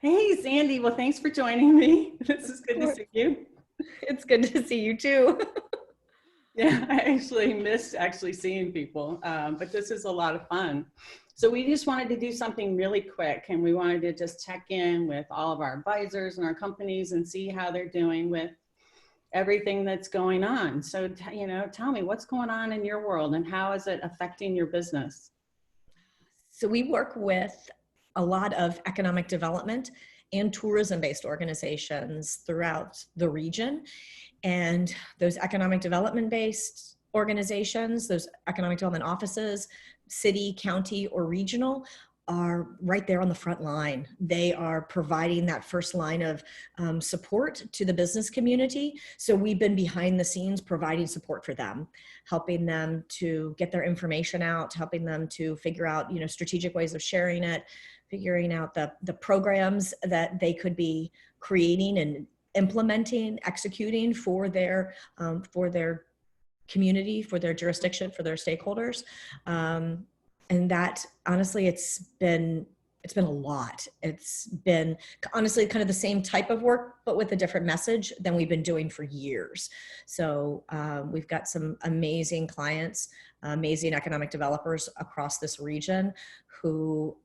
Hey, Sandy. Well, thanks for joining me. This is good to see you. It's good to see you too. Yeah, I actually miss seeing people, but this is a lot of fun. So we just wanted to do something really quick, and we wanted to just check in with all of our advisors and our companies and see how they're doing with everything that's going on. So, tell me what's going on in your world and how is it affecting your business? So we work with a lot of economic development and tourism-based organizations throughout the region. And those economic development-based organizations, those economic development offices, city, county, or regional, are right there on the front line. They are providing that first line of support to the business community. So we've been behind the scenes providing support for them, helping them to get their information out, helping them to figure out, strategic ways of sharing it, figuring out the programs that they could be creating and implementing, executing for their community, for their jurisdiction, for their stakeholders. And that, honestly, it's been a lot. It's been honestly kind of the same type of work, but with a different message than we've been doing for years. So we've got some amazing clients, amazing economic developers across this region who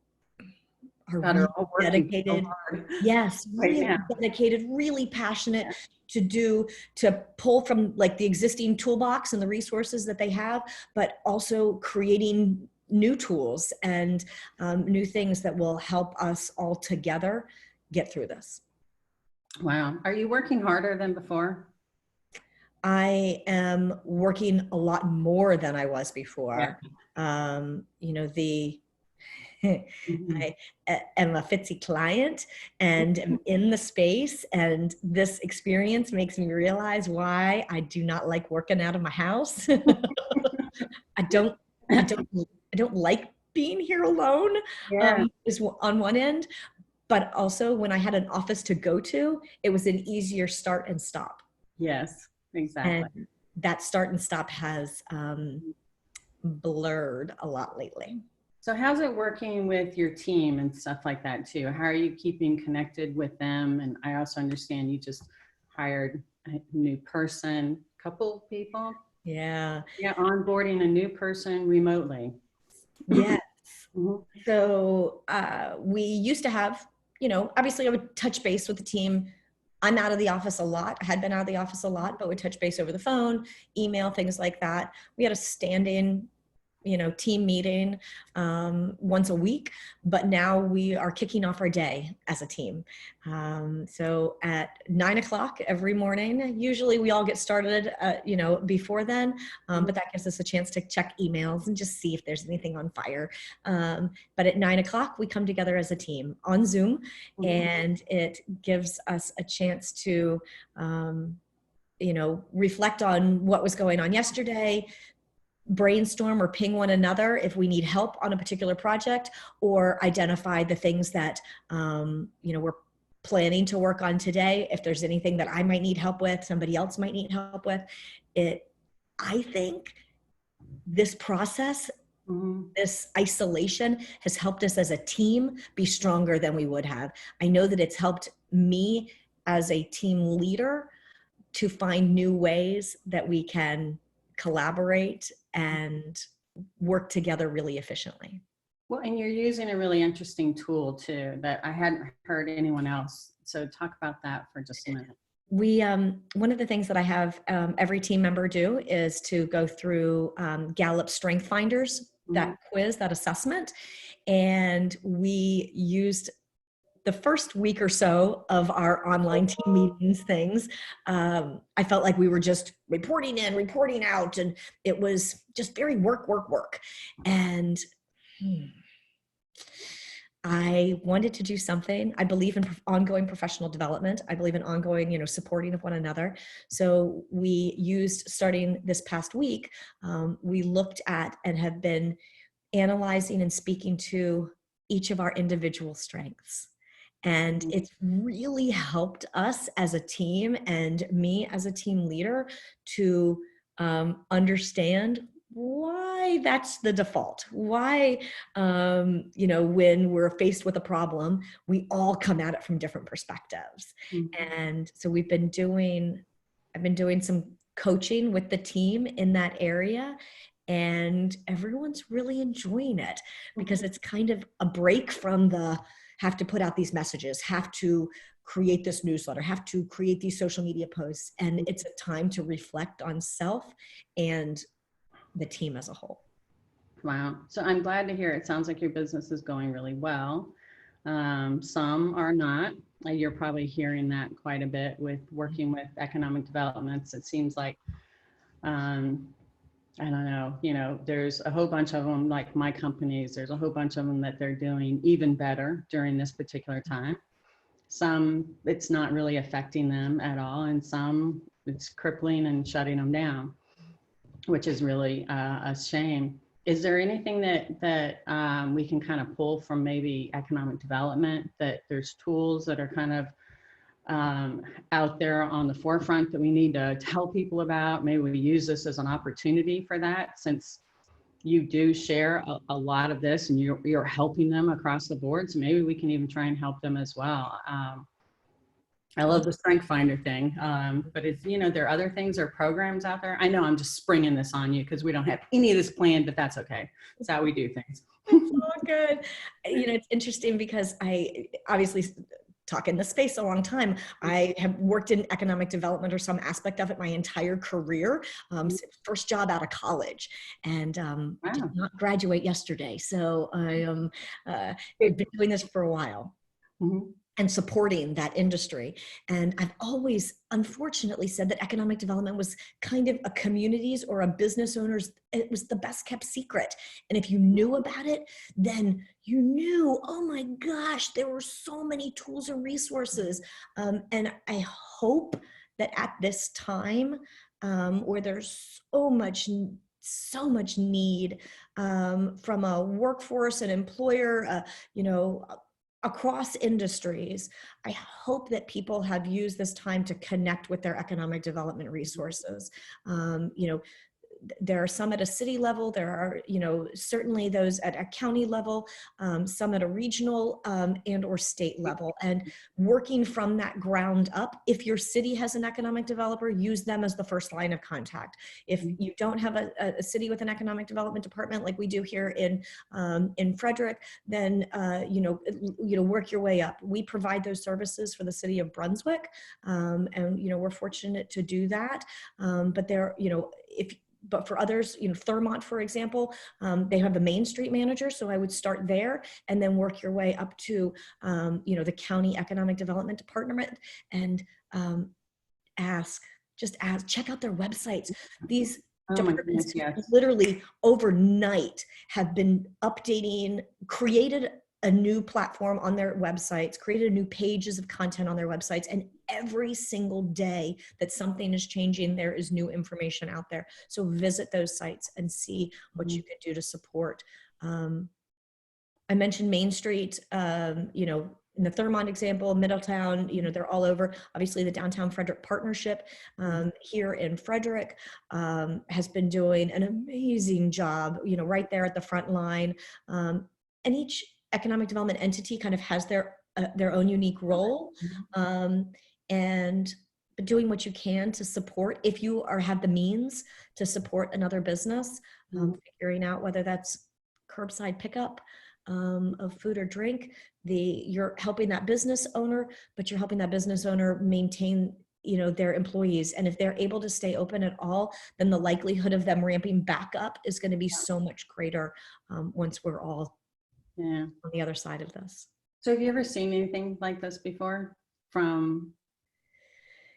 are really dedicated. Yes, really dedicated, really passionate to pull from like the existing toolbox and the resources that they have, but also creating new tools and new things that will help us all together get through this. Wow. Are you working harder than before? I am working a lot more than I was before. I am a FTSE client and am in the space, and this experience makes me realize why I do not like working out of my house. I don't like being here alone, is on one end, but also when I had an office to go to, it was an easier start and stop. Yes, exactly. And that start and stop has blurred a lot lately. So how's it working with your team and stuff like that too? How are you keeping connected with them? And I also understand you just hired a new person, couple people. Yeah. Yeah, onboarding a new person remotely. Yes. So we used to have, obviously I would touch base with the team. I'm out of the office a lot. I had been out of the office a lot, but would touch base over the phone, email, things like that. We had a stand-in team meeting once a week, but now we are kicking off our day as a team. So at 9 o'clock every morning, usually we all get started, before then, but that gives us a chance to check emails and just see if there's anything on fire. But at 9 o'clock, we come together as a team on Zoom, and it gives us a chance to, reflect on what was going on yesterday, brainstorm or ping one another if we need help on a particular project, or identify the things that we're planning to work on today. If there's anything that I might need help with, somebody else might need help with it. I think this process, this isolation has helped us as a team be stronger than we would have. I know that it's helped me as a team leader to find new ways that we can collaborate and work together really efficiently. Well, and you're using a really interesting tool too that I hadn't heard anyone else. So talk about that for just a minute. We, one of the things that I have every team member do is to go through Gallup Strength Finders, that quiz, that assessment. And we used the first week or so of our online team meetings things, I felt like we were just reporting in, reporting out, and it was just very work. And I wanted to do something. I believe in ongoing professional development. I believe in ongoing, supporting of one another. So we used, starting this past week, we looked at and have been analyzing and speaking to each of our individual strengths. And it's really helped us as a team and me as a team leader to understand why that's the default, why, when we're faced with a problem, we all come at it from different perspectives. Mhm. And so I've been doing some coaching with the team in that area, and everyone's really enjoying it because it's kind of a break from the have to put out these messages, have to create this newsletter, have to create these social media posts. And it's a time to reflect on self and the team as a whole. Wow. So I'm glad to hear it. Sounds like your business is going really well. Some are not. You're probably hearing that quite a bit with working with economic developments. It seems like, um, I don't know, there's a whole bunch of them, like my companies, there's a whole bunch of them that they're doing even better during this particular time. Some, it's not really affecting them at all, and some it's crippling and shutting them down, which is really a shame. Is there anything that we can kind of pull from maybe economic development, that there's tools that are kind of out there on the forefront that we need to tell people about? Maybe we use this as an opportunity for that, since you do share a lot of this and you're helping them across the board. So maybe we can even try and help them as well. I love the Strength Finder thing, but it's, there are other things or programs out there. I know I'm just springing this on you because we don't have any of this planned, but that's okay. It's how we do things. It's all good. It's interesting because I obviously talk in this space a long time. I have worked in economic development or some aspect of it my entire career. First job out of college, and did Wow. not graduate yesterday. So I have been doing this for a while. Mm-hmm. And supporting that industry. And I've always, unfortunately, said that economic development was kind of a community's or a business owner's, it was the best kept secret. And if you knew about it, then you knew, oh my gosh, there were so many tools and resources. And I hope that at this time, where there's so much need from a workforce and employer, across industries, I hope that people have used this time to connect with their economic development resources. There are some at a city level, there are, certainly those at a county level, some at a regional and or state level, and working from that ground up. If your city has an economic developer, use them as the first line of contact. If you don't have a city with an economic development department like we do here in Frederick, then work your way up. We provide those services for the city of Brunswick, and we're fortunate to do that. But there, but for others, Thurmont, for example, they have the Main Street manager. So I would start there and then work your way up to, the county economic development department, and just ask, check out their websites. These Oh my goodness, departments yes. literally overnight have been updating, created a new platform on their websites, created new pages of content on their websites, and every single day that something is changing, there is new information out there. So visit those sites and see what you can do to support. I mentioned Main Street, in the Thurmont example, Middletown, they're all over. Obviously, the Downtown Frederick Partnership here in Frederick has been doing an amazing job, right there at the front line. And each economic development entity kind of has their own unique role, and doing what you can to support, if you have the means to support another business, figuring out whether that's curbside pickup of food or drink. You're helping that business owner, but you're helping that business owner maintain their employees. And if they're able to stay open at all, then the likelihood of them ramping back up is going to be so much greater once we're all on the other side of this. So have you ever seen anything like this before? I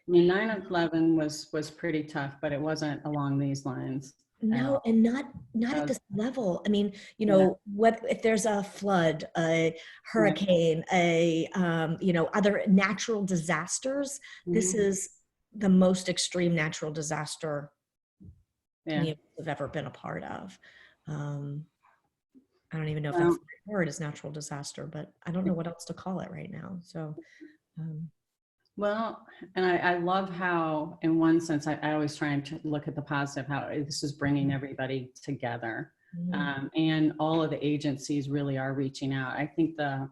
mean, 9/11 was pretty tough, but it wasn't along these lines. No, and not at this level. I mean, what if there's a flood, a hurricane, other natural disasters? This is the most extreme natural disaster any of us have ever been a part of. I don't even know if that's the word, is natural disaster, but I don't know what else to call it right now. So Well, and I love how, in one sense, I always try and to look at the positive, how this is bringing everybody together. And all of the agencies really are reaching out. I think the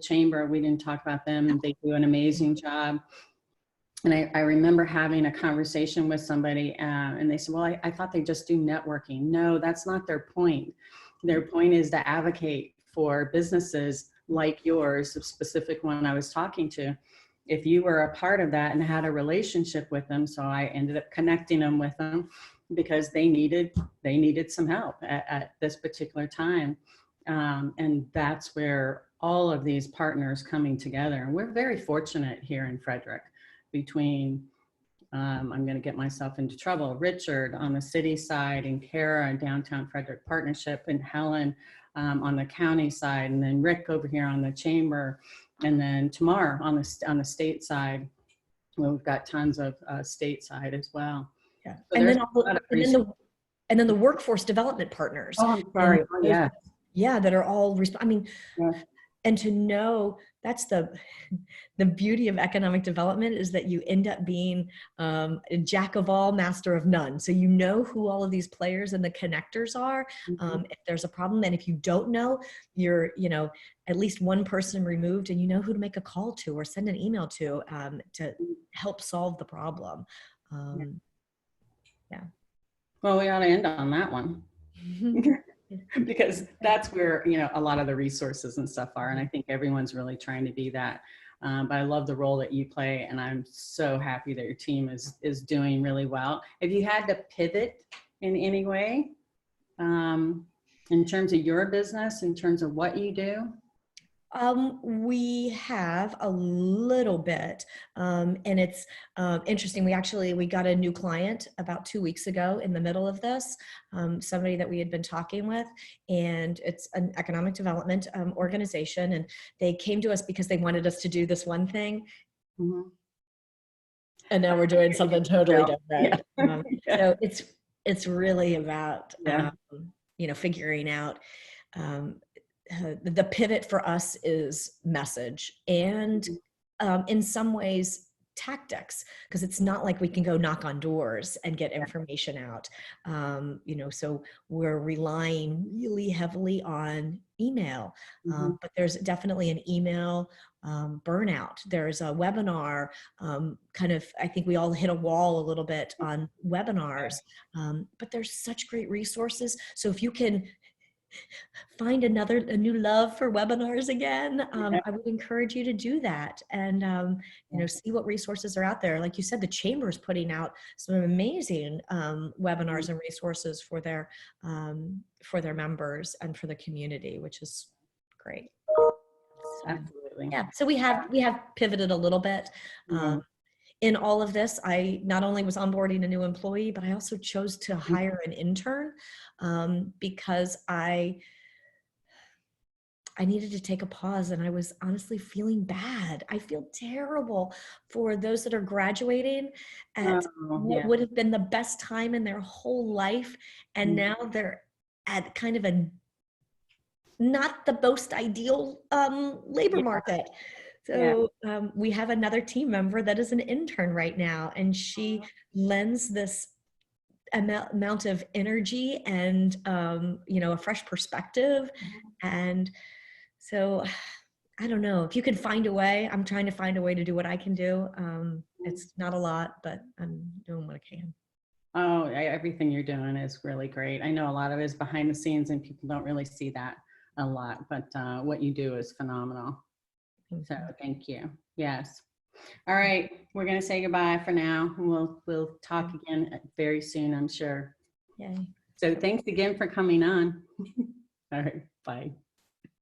chamber, we didn't talk about them, they do an amazing job. And I remember having a conversation with somebody and they said, well, I thought they just do networking. No, that's not their point. Their point is to advocate for businesses like yours, the specific one I was talking to. If you were a part of that and had a relationship with them, so I ended up connecting them with them because they needed some help at this particular time. And that's where all of these partners coming together. And we're very fortunate here in Frederick between, I'm going to get myself into trouble, Richard on the city side and Kara and Downtown Frederick Partnership and Helen on the county side, and then Rick over here on the chamber, and then Tamar on the state side. Well, we've got tons of state side as well. Yeah, so and then the workforce development partners. Oh, I'm sorry. Oh, yeah. Yeah, that are all, I mean, yeah. And to know that's the beauty of economic development is that you end up being a jack of all, master of none. So you know who all of these players and the connectors are. If there's a problem, and if you don't know, you're at least one person removed, and you know who to make a call to or send an email to help solve the problem. Yeah. Well, we ought to end on that one. Because that's where a lot of the resources and stuff are, and I think everyone's really trying to be that. But I love the role that you play, and I'm so happy that your team is doing really well. Have you had to pivot in any way in terms of your business, in terms of what you do? We have a little bit, and it's interesting. We got a new client about 2 weeks ago in the middle of this, somebody that we had been talking with, and it's an economic development organization, and they came to us because they wanted us to do this one thing. And now we're doing something totally different. So it's really about, figuring out, the pivot for us is message and in some ways tactics, because it's not like we can go knock on doors and get information out. So we're relying really heavily on email, but there's definitely an email burnout. There's a webinar I think we all hit a wall a little bit on webinars, but there's such great resources. So if you can find a new love for webinars again, I would encourage you to do that and see what resources are out there. Like you said, the chamber is putting out some amazing webinars and resources for their members and for the community, which is great. Absolutely. Yeah, so we have pivoted a little bit. In all of this, I not only was onboarding a new employee, but I also chose to hire an intern because I needed to take a pause, and I was honestly feeling bad. I feel terrible for those that are graduating at what would have been the best time in their whole life, and now they're at kind of a not the most ideal labor market. So we have another team member that is an intern right now, and she lends this amount of energy and a fresh perspective. And so I don't know if you can find a way. I'm trying to find a way to do what I can do. It's not a lot, but I'm doing what I can. Oh, everything you're doing is really great. I know a lot of it is behind the scenes and people don't really see that a lot, but what you do is phenomenal. So thank you. Yes. All right. We're going to say goodbye for now. We'll talk again very soon, I'm sure. Yay. So thanks again for coming on. All right. Bye.